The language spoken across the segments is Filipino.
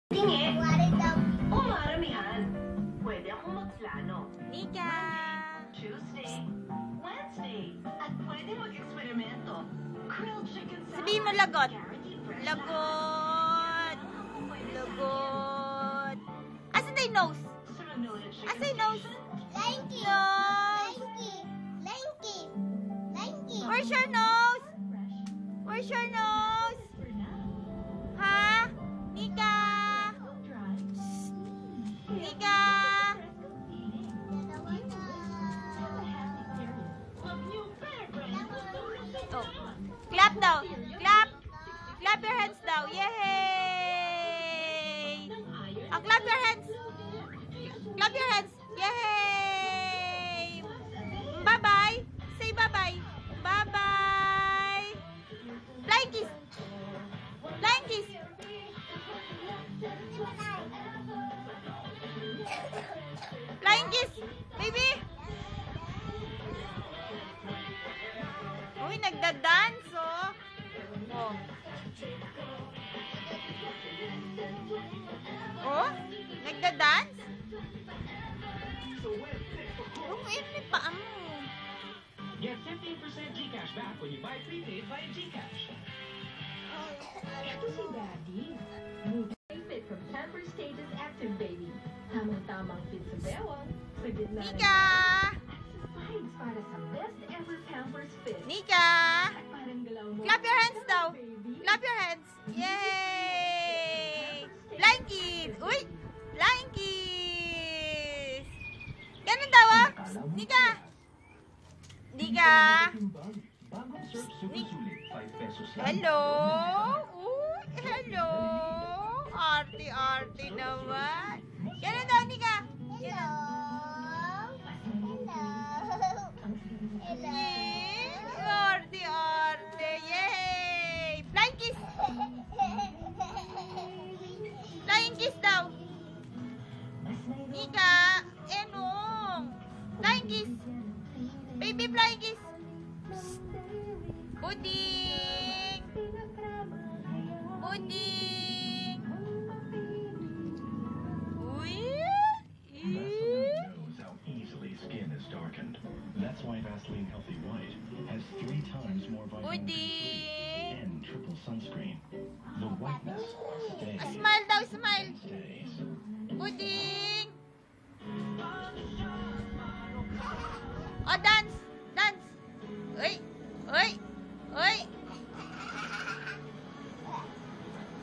Tingin? Maramihan. Pwede akong magplano. Nika! Tuesday, Wednesday, at pwede mag-eksperimento. Grilled chicken salad. Sabihin mo lagot. Guaranteed fresh Lagot. Lagot. Asan na yung nose? Sunod-noted chicken Asan yung nose? Lanky. Nose. Lanky. Lanky. Where's your nose? Where's your nose? Ha? Nika! Nika! Oh. Clap daw. Clap. Clap your hands daw. Yay! Oh, clap your hands. Clap your hands. Yay! Bye-bye. Say bye-bye. Bye-bye. Flying kiss. Flying kiss. Flying kiss. Baby. Uy, nagda-dance, oh. Oh. Oh, nagda-dance? Oh, may paa mo. Get 15% GCash back when you buy prepaid via GCash. Ito si Daddy. Fit from Pampers Status Active Baby. Tamang-tamang fit sa bewang. Sa gitna ng Nika! sides para sa best ever Pampers fit. Nika! At parang galaw mo. Clap your hands daw. Baby. Clap your hands. Yay! Flying kiss. Uy! Flying kiss. Ganun daw, ah. Nika! Nika! Bagong Surf Super Sulit, 5 pesos lang. Hello? Uy, hello? Arte-arte naman. Ganun daw, Nika. Hello. Hello. Hello. Yay! Arte-arte. Yay! Flying kiss. Flying kiss daw. Nika, enong. Flying kiss. Baby flying kiss. Puding. Puding. Uy. Knows how easily skin is darkened. That's why Vaseline Healthy White has 3 times more vitamin D Puding. and triple sunscreen. The whiteness stays. Smile daw, smile. Stays. Puding. Oh, dance. Dance. Uy. Uy. Uy.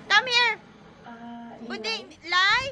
Come here. Puding. Lie.